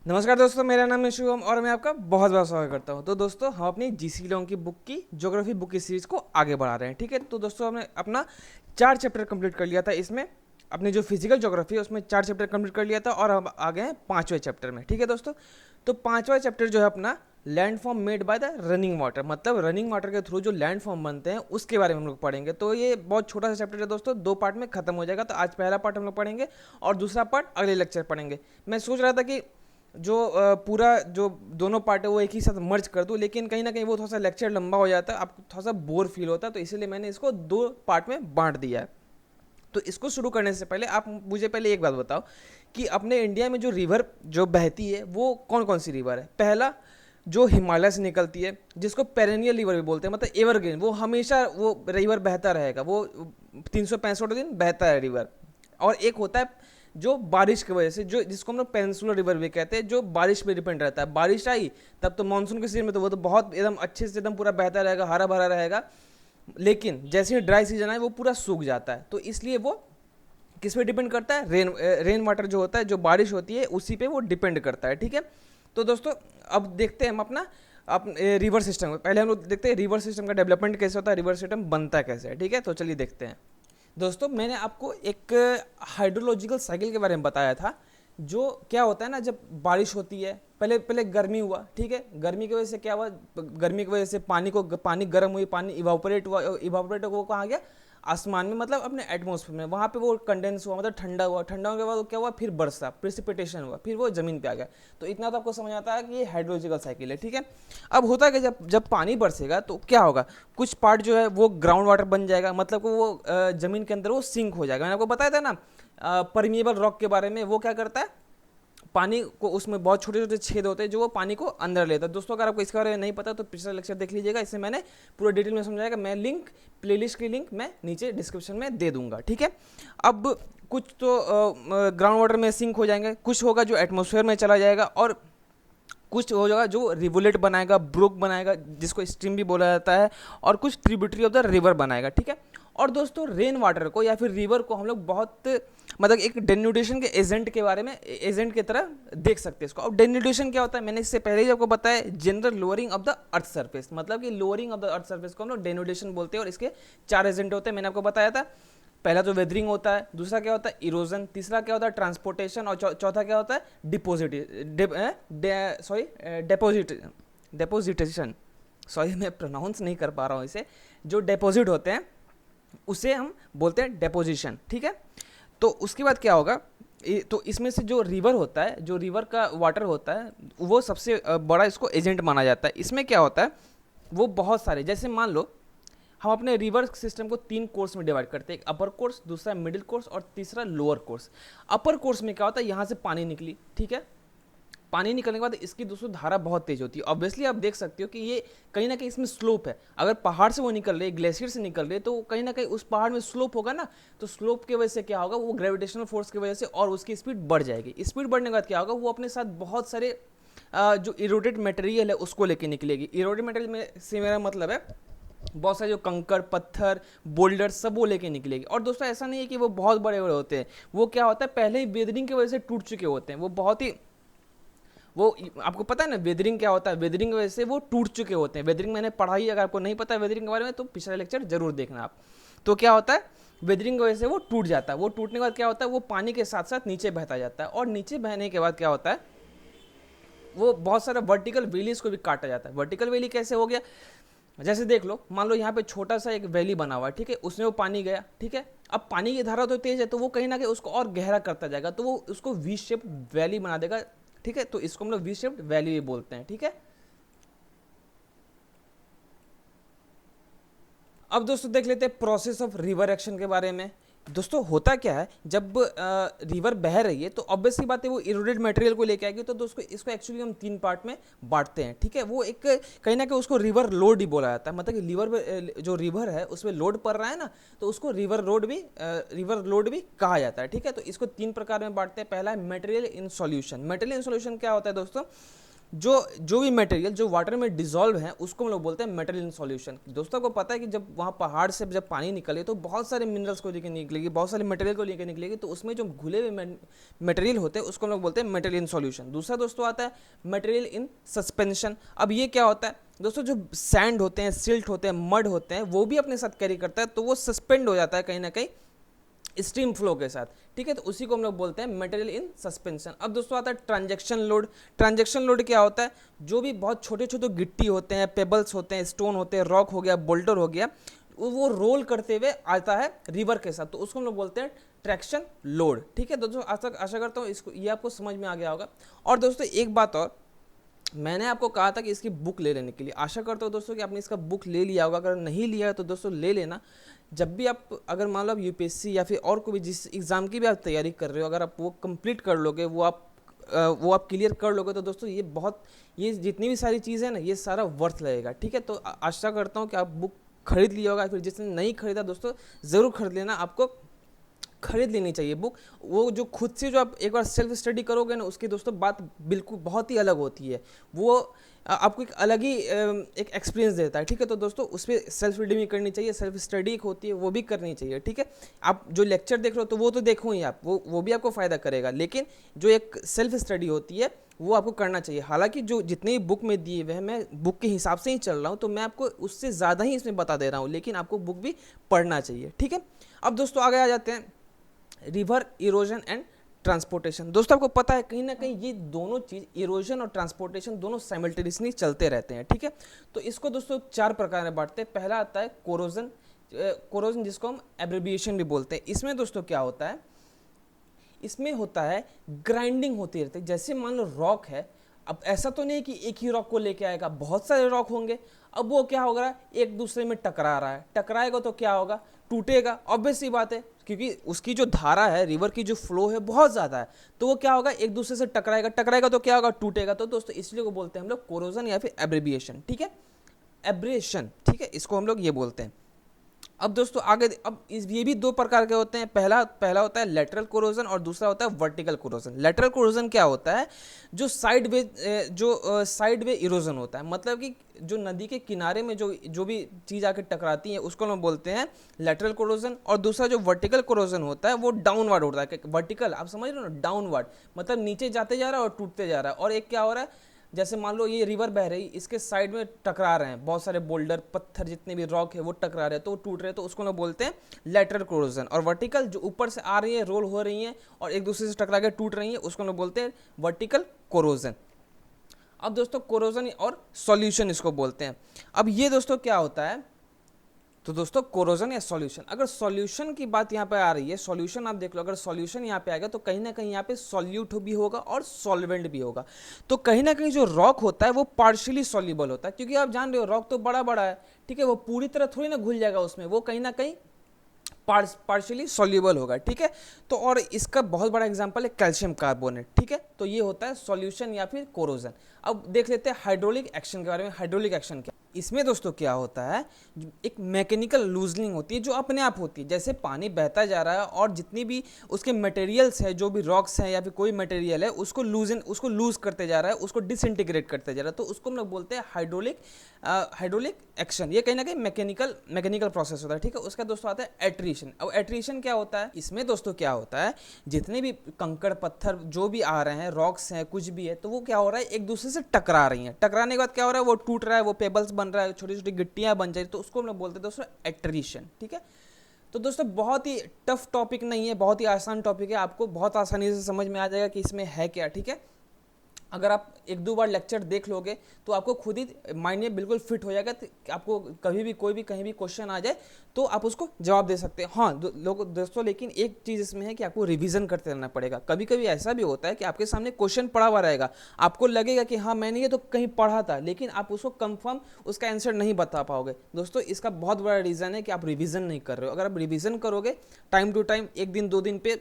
नमस्कार दोस्तों, मेरा नाम है शुभम और मैं आपका बहुत बहुत स्वागत करता हूं। तो दोस्तों, हम अपनी जीसी लॉन्ग की बुक की ज्योग्राफी बुक की सीरीज़ को आगे बढ़ा रहे हैं। ठीक है, तो दोस्तों हमने अपना 4 चैप्टर कंप्लीट कर लिया था। इसमें अपनी जो फिजिकल ज्योग्राफी है उसमें 4 चैप्टर कंप्लीट कर लिया था और हम आ गए हैं 5वें चैप्टर में। ठीक है दोस्तों, तो 5वां चैप्टर जो है अपना land form made by the running water, मतलब रनिंग वाटर के थ्रू जो लैंड फॉर्म बनते हैं उसके बारे में हम लोग पढ़ेंगे। तो ये बहुत छोटा सा चैप्टर है दोस्तों, 2 पार्ट में खत्म हो जाएगा। तो आज पहला पार्ट हम लोग पढ़ेंगे और दूसरा पार्ट अगले लेक्चर पढ़ेंगे। मैं सोच रहा था कि जो पूरा जो दोनों पार्ट है वो एक ही साथ मर्ज कर दूं, लेकिन कहीं ना कहीं वो थोड़ा सा लेक्चर लंबा हो जाता है, आपको थोड़ा सा बोर फील होता है, तो इसीलिए मैंने इसको 2 पार्ट में बांट दिया है। तो इसको शुरू करने से पहले आप मुझे पहले एक बात बताओ कि अपने इंडिया में जो रिवर जो बहती है वो कौन कौन सी रिवर है। पहला, जो हिमालय से निकलती है जिसको पेरेनियल रिवर भी बोलते हैं, मतलब एवरग्रीन, वो हमेशा वो रिवर बहता रहेगा, वो 365 दिन बहता है रिवर। और एक होता है जो बारिश की वजह से, जो जिसको हम लोग पेनिनसुलर रिवर भी कहते हैं, जो बारिश पे डिपेंड रहता है। बारिश आई तब तो मानसून के सीजन में तो वो तो बहुत एकदम अच्छे से एकदम पूरा बहता रहेगा, हरा भरा रहेगा। लेकिन जैसे ही ड्राई सीजन आए वो पूरा सूख जाता है। तो इसलिए वो किस पे डिपेंड करता है, रेन वाटर जो होता है, जो बारिश होती है उसी पे वो डिपेंड करता है। ठीक है, तो दोस्तों अब देखते हैं हम अपना रिवर सिस्टम। पहले हम लोग देखते हैं रिवर सिस्टम का डेवलपमेंट कैसे होता है, रिवर सिस्टम बनता कैसे है। ठीक है, तो चलिए देखते हैं। दोस्तों, मैंने आपको एक हाइड्रोलॉजिकल साइकिल के बारे में बताया था। जो क्या होता है ना, जब बारिश होती है, पहले पहले गर्मी हुआ, ठीक है, गर्मी की वजह से क्या हुआ, गर्मी की वजह से पानी गर्म हुई, पानी इवापोरेट हुआ, इवापोरेट हो कहाँ गया, आसमान में, मतलब अपने एटमॉस्फेयर में, वहाँ पे वो कंडेंस हुआ, मतलब ठंडा हुआ, ठंडा होने के बाद क्या हुआ, फिर बरसा, प्रेसिपिटेशन हुआ, फिर वो जमीन पे आ गया। तो इतना तो आपको समझ आता है कि ये हाइड्रोलॉजिकल साइकिल है। ठीक है, अब होता है कि जब जब पानी बरसेगा तो क्या होगा, कुछ पार्ट जो है वो ग्राउंड वाटर बन जाएगा, मतलब कि वो जमीन के अंदर वो सिंक हो जाएगा। मैंने आपको बताया था ना परमिएबल रॉक के बारे में, वो क्या करता है, पानी को, उसमें बहुत छोटे छोटे छेद होते हैं जो वो पानी को अंदर लेता है। दोस्तों, अगर आपको इसके बारे में नहीं पता तो पिछला लेक्चर देख लीजिएगा, इससे मैंने पूरा डिटेल में समझाएगा। मैं लिंक, प्लेलिस्ट की लिंक मैं नीचे डिस्क्रिप्शन में दे दूंगा। ठीक है, अब कुछ तो ग्राउंड वाटर में सिंक हो जाएंगे, कुछ होगा जो एटमोसफेयर में चला जाएगा, और कुछ हो जाएगा जो रिवुलेट बनाएगा, ब्रुक बनाएगा जिसको स्ट्रीम भी बोला जाता है, और कुछ ट्रिब्यूटरी ऑफ द रिवर बनाएगा। ठीक है, और दोस्तों रेन वाटर को या फिर रिवर को हम लोग बहुत, मतलब एक डेन्यूडेशन के एजेंट के बारे में, एजेंट की तरह देख सकते हैं इसको। अब डेन्यूडेशन क्या होता है, मैंने इससे पहले ही आपको बताया, general lowering of the earth surface, मतलब कि lowering of the earth surface को हम लोग डेन्यूडेशन बोलते हैं। और इसके 4 एजेंट होते हैं, मैंने आपको बताया था। पहला तो वेदरिंग होता है, दूसरा क्या होता है इरोजन, तीसरा क्या होता है ट्रांसपोर्टेशन, और चौथा क्या होता है डेपोजिटेशन। सॉरी, मैं प्रोनाउंस नहीं कर पा रहा हूँ इसे। जो डेपोजिट होते हैं उसे हम बोलते हैं डेपोजिशन। ठीक है, तो उसके बाद क्या होगा, तो इसमें से जो रिवर होता है, जो रिवर का वाटर होता है, वो सबसे बड़ा इसको एजेंट माना जाता है। इसमें क्या होता है, वो बहुत सारे, जैसे मान लो हम अपने रिवर सिस्टम को 3 कोर्स में डिवाइड करते हैं, एक अपर कोर्स, दूसरा मिडिल कोर्स और तीसरा लोअर कोर्स। अपर कोर्स में क्या होता है, यहाँ से पानी निकली, ठीक है, पानी निकलने के बाद इसकी दोस्तों धारा बहुत तेज होती है। ऑब्वियसली आप देख सकते हो कि ये कहीं ना कहीं इसमें स्लोप है। अगर पहाड़ से वो निकल रहे, ग्लेशियर से निकल रहे, तो कहीं ना कहीं उस पहाड़ में स्लोप होगा ना, तो स्लोप की वजह से क्या होगा, वो ग्रेविटेशनल फोर्स की वजह से और उसकी स्पीड बढ़ जाएगी। स्पीड बढ़ने के बाद क्या होगा, वो अपने साथ बहुत सारे जो इरोडेड मटेरियल है उसको लेके निकलेगी। इरोडेड मटेरियल में से मेरा मतलब है बहुत सारे जो कंकड़, पत्थर, बोल्डर, सब वो लेके निकलेगी। और दोस्तों ऐसा नहीं है कि वो बहुत बड़े बड़े होते हैं, वो क्या होता है पहले ही वेदरिंग की वजह से टूट चुके होते हैं। वो बहुत ही, वो आपको पता है ना वेदरिंग क्या होता है, वेदरिंग की वजह से वो टूट चुके होते हैं। वेदरिंग मैंने पढ़ाई, अगर आपको नहीं पता है वेदरिंग के बारे में तो पिछला लेक्चर जरूर देखना आप। तो क्या होता है, वेदरिंग की वजह से वो टूट जाता है। वो टूटने के बाद क्या होता है, वो पानी के साथ साथ नीचे बहता जाता है, और नीचे बहने के बाद क्या होता है, वो बहुत सारा वर्टिकल वैलीज को भी काटा जाता है। वर्टिकल वैली कैसे हो गया, जैसे देख लो, मान लो यहाँ पे छोटा सा एक वैली बना हुआ है, ठीक है, उसमें वो पानी गया, ठीक है, अब पानी की धारा तो तेज है, तो वो कहीं ना कहीं उसको और गहरा करता जाएगा, तो वो उसको वी शेप वैली बना देगा। ठीक है, तो इसको हम लोग वी शेप्ड वैली भी बोलते हैं। ठीक है, अब दोस्तों देख लेते हैं प्रोसेस ऑफ रिवर एक्शन के बारे में। दोस्तों होता क्या है, जब रिवर बह रही है तो ऑब्वियसली बात है वो इरोडेड मटेरियल को लेके आएगी। तो दोस्तों इसको एक्चुअली हम 3 पार्ट में बांटते हैं। ठीक है, वो एक कहीं ना कहीं उसको रिवर लोड ही बोला जाता है, मतलब कि रिवर जो रिवर है उसमें लोड पड़ रहा है ना, तो उसको रिवर लोड भी कहा जाता है। ठीक है, तो इसको 3 प्रकार में बांटते हैं। पहला है material in solution. Material in solution क्या होता है दोस्तों, जो भी मटेरियल जो वाटर में डिजॉल्व है उसको हम लोग बोलते हैं मेटल इन सॉल्यूशन। दोस्तों को पता है कि जब वहाँ पहाड़ से जब पानी निकले तो बहुत सारे मिनरल्स को लेकर निकलेगी, बहुत सारे मटेरियल को लेकर निकलेगी, तो उसमें जो घुले हुए मटेरियल होते हैं उसको हम लोग बोलते हैं मेटल इन सॉल्यूशन। दूसरा दोस्तों आता है मटेरियल इन सस्पेंशन। अब ये क्या होता है दोस्तों, जो सैंड होते हैं, सिल्ट होते हैं, मड होते हैं, वो भी अपने साथ कैरी करता है, तो वो सस्पेंड हो जाता है कहीं ना कहीं स्ट्रीम फ्लो के साथ, ठीक है, तो उसी को हम लोग बोलते हैं मटेरियल इन सस्पेंशन। अब दोस्तों आता है ट्रांजैक्शन लोड। ट्रांजैक्शन लोड क्या होता है, जो भी बहुत छोटे छोटे गिट्टी होते हैं, पेबल्स होते हैं, स्टोन होते हैं, रॉक हो गया, बोल्डर हो गया, वो रोल करते हुए आता है रिवर के साथ, तो उसको हम लोग बोलते हैं ट्रैक्शन लोड, ठीक है दोस्तों। आशा करता हूँ इसको ये आपको समझ में आ गया होगा। और दोस्तों एक बात और, मैंने आपको कहा था कि इसकी बुक ले लेने के लिए, आशा करता हूँ दोस्तों कि आपने इसका बुक ले लिया होगा। अगर नहीं लिया है तो दोस्तों ले लेना। जब भी आप, अगर मान लो आप यूपीएससी या फिर और कोई भी जिस एग्ज़ाम की भी आप तैयारी कर रहे हो, अगर आप वो कंप्लीट कर लोगे, वो आप क्लियर कर लोगे, तो दोस्तों ये जितनी भी सारी चीज़ें ना, ये सारा वर्थ लगेगा, ठीक है। तो आशा करता हूँ कि आप बुक खरीद लिया होगा। फिर जिसने नहीं खरीदा दोस्तों ज़रूर खरीद लेना, आपको खरीद लेनी चाहिए बुक। वो जो खुद से जो आप एक बार सेल्फ स्टडी करोगे ना, उसकी दोस्तों बात बिल्कुल बहुत ही अलग होती है। वो आपको एक अलग ही एक एक्सपीरियंस देता है, ठीक है। तो दोस्तों उस पर सेल्फ रीडिंग भी करनी चाहिए, सेल्फ स्टडी एक होती है वो भी करनी चाहिए, ठीक है। आप जो लेक्चर देख रहे हो तो वो तो देखो ही आप, वो भी आपको फ़ायदा करेगा, लेकिन जो एक सेल्फ स्टडी होती है वो आपको करना चाहिए। हालांकि जो जितने बुक में दिए हुए हैं, मैं बुक के हिसाब से ही चल रहा हूँ, तो मैं आपको उससे ज़्यादा ही इसमें बता दे रहा हूँ, लेकिन आपको बुक भी पढ़ना चाहिए, ठीक है। अब दोस्तों आगे आ जाते हैं रिवर इरोजन एंड ट्रांसपोर्टेशन। दोस्तों आपको पता है कहीं ना कहीं ये दोनों चीज़, इरोजन और ट्रांसपोर्टेशन, दोनों साइमल्टेनियसली चलते रहते हैं, ठीक है। तो इसको दोस्तों 4 प्रकार में बांटते हैं। पहला आता है कोरोजन जिसको हम एब्रिविएशन भी बोलते हैं। इसमें दोस्तों क्या होता है, इसमें होता है ग्राइंडिंग होती रहती है। जैसे मान लो रॉक है, अब ऐसा तो नहीं कि एक ही रॉक को लेके आएगा, बहुत सारे रॉक होंगे। अब वो क्या होगा, एक दूसरे में टकरा रहा है, टकराएगा तो क्या होगा, टूटेगा, ऑब्वियस सी बात है, क्योंकि उसकी जो धारा है, रिवर की जो फ्लो है बहुत ज़्यादा है, तो वो क्या होगा, एक दूसरे से टकराएगा, टकराएगा तो क्या होगा, टूटेगा। तो दोस्तों इसलिए को बोलते हैं हम लोग कोरोजन या फिर एब्रिविएशन, ठीक है, एब्रेशन, ठीक है, इसको हम लोग ये बोलते हैं। अब दोस्तों आगे, अब ये भी 2 प्रकार के होते हैं। पहला होता है लेटरल कोरोजन और दूसरा होता है वर्टिकल कोरोजन। लेटरल कोरोजन क्या होता है, जो साइड वे इरोजन होता है, मतलब कि जो नदी के किनारे में जो भी चीज़ आके टकराती है उसको हम बोलते हैं लेटरल कोरोजन। और दूसरा जो वर्टिकल कोरोजन होता है वो डाउनवर्ड होता है। वर्टिकल आप समझ रहे हो ना, डाउनवर्ड मतलब नीचे जाते जा रहा है और टूटते जा रहा है। और एक क्या हो रहा है, जैसे मान लो ये रिवर बह रही, इसके साइड में टकरा रहे हैं बहुत सारे बोल्डर, पत्थर, जितने भी रॉक है वो टकरा रहे हैं, तो वो टूट रहे हैं, तो उसको लोग बोलते हैं लेटरल कोरोजन। और वर्टिकल जो ऊपर से आ रही है, रोल हो रही है और एक दूसरे से टकरा के टूट रही है, उसको लोग बोलते हैं वर्टिकल कोरोजन। अब दोस्तों कोरोजन और सॉल्यूशन इसको बोलते हैं। अब ये दोस्तों क्या होता है, तो दोस्तों कोरोजन या सॉल्यूशन, अगर सॉल्यूशन की बात यहाँ पे आ रही है, सॉल्यूशन आप देख लो, अगर सॉल्यूशन यहाँ पे आएगा तो कहीं ना कहीं यहाँ पे सॉल्यूट भी होगा और सॉल्वेंट भी होगा। तो कहीं ना कहीं जो रॉक होता है वो पार्शियली सॉल्युबल होता है, क्योंकि आप जान रहे हो रॉक तो बड़ा बड़ा है, ठीक है, वो पूरी तरह थोड़ी ना घुल जाएगा उसमें, वो कहीं ना कहीं पार्शियली सॉल्युबल होगा, ठीक है। तो और इसका बहुत बड़ा एग्जांपल है कैल्शियम कार्बोनेट, ठीक है। तो ये होता है सॉल्यूशन या फिर कोरोजन। अब देख लेते हैं हाइड्रोलिक एक्शन के बारे में। हाइड्रोलिक एक्शन क्या, इसमें दोस्तों क्या होता है, एक मैकेनिकल लूजनिंग होती है जो अपने आप होती है। जैसे पानी बहता जा रहा है और जितनी भी उसके मटेरियल्स है, जो भी रॉक्स हैं या फिर कोई मटेरियल है, उसको लूज करते जा रहा है, उसको डिसइंटीग्रेट करते जा रहा है, तो उसको हम लोग बोलते हैं हाइड्रोलिक एक्शन। ये कहीं ना कहीं मैकेनिकल प्रोसेस होता है, ठीक है। उसका दोस्तों आता है एट्रीशन। अब एट्रीशन क्या होता है, इसमें दोस्तों क्या होता है, जितने भी कंकड़ पत्थर जो भी आ रहे हैं, रॉक्स हैं, कुछ भी है, तो वो क्या हो रहा है, एक दूसरे से टकरा रही हैं। टकराने के बाद क्या हो रहा है, वो टूट रहा है, वो पेबल्स बन रहा है, छोटी छोटी गिट्टियां बन जाए, तो उसको हम लोग बोलते हैं दोस्तों एट्रीशन, ठीक है। तो दोस्तों बहुत ही टफ टॉपिक नहीं है, बहुत ही आसान टॉपिक है, आपको बहुत आसानी से समझ में आ जाएगा कि इसमें है क्या, ठीक है। अगर आप 1-2 बार लेक्चर देख लोगे तो आपको खुद ही माइंड में बिल्कुल फिट हो जाएगा। आपको कभी भी कोई भी कहीं भी क्वेश्चन आ जाए तो आप उसको जवाब दे सकते हैं। हाँ दोस्तों, लेकिन एक चीज़ इसमें है कि आपको रिवीजन करते रहना पड़ेगा। कभी कभी ऐसा भी होता है कि आपके सामने क्वेश्चन पड़ा हुआ रहेगा, आपको लगेगा कि हाँ मैंने ये तो कहीं पढ़ा था, लेकिन आप उसको कंफर्म उसका आंसर नहीं बता पाओगे। दोस्तों इसका बहुत बड़ा रीज़न है कि आप रिविज़न नहीं कर रहे हो। अगर आप रिविज़न करोगे टाइम टू टाइम, 1 दिन 2 दिन पे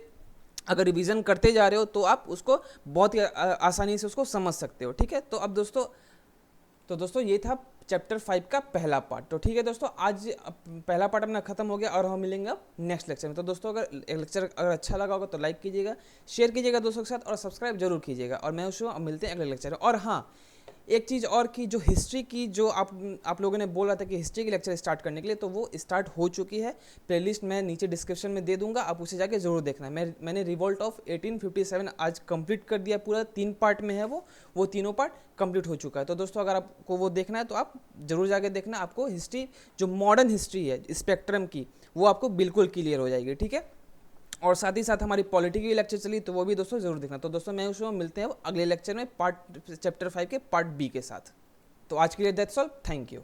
अगर रिवीजन करते जा रहे हो, तो आप उसको बहुत ही आसानी से उसको समझ सकते हो, ठीक है। तो अब दोस्तों ये था चैप्टर 5 का पहला पार्ट। तो ठीक है दोस्तों, आज पहला पार्ट अपना खत्म हो गया और हम मिलेंगे अब नेक्स्ट लेक्चर में। तो दोस्तों अगर लेक्चर अगर अच्छा लगा होगा तो लाइक कीजिएगा, शेयर कीजिएगा दोस्तों के साथ और सब्सक्राइब जरूर कीजिएगा। और मैं उस मिलते हैं अगले लेक्चर में। और हाँ, एक चीज़ और की जो हिस्ट्री की जो आप लोगों ने बोला था कि हिस्ट्री की लेक्चर स्टार्ट करने के लिए, तो वो स्टार्ट हो चुकी है। प्लेलिस्ट मैं नीचे डिस्क्रिप्शन में दे दूंगा, आप उसे जाके ज़रूर देखना। मैंने रिवॉल्ट ऑफ 1857 आज कंप्लीट कर दिया, पूरा 3 पार्ट में है वो तीनों पार्ट कंप्लीट हो चुका है। तो दोस्तों अगर आपको वो देखना है तो आप जरूर जाके देखना, आपको हिस्ट्री जो मॉडर्न हिस्ट्री है स्पेक्ट्रम की, वो आपको बिल्कुल क्लियर हो जाएगी, ठीक है। और साथ ही साथ हमारी पॉलिटी की लेक्चर चली, तो वो भी दोस्तों जरूर देखना। तो दोस्तों मैं उसमें मिलते हैं अगले लेक्चर में चैप्टर 5 के पार्ट बी के साथ। तो आज के लिए दैट्स ऑल, थैंक यू।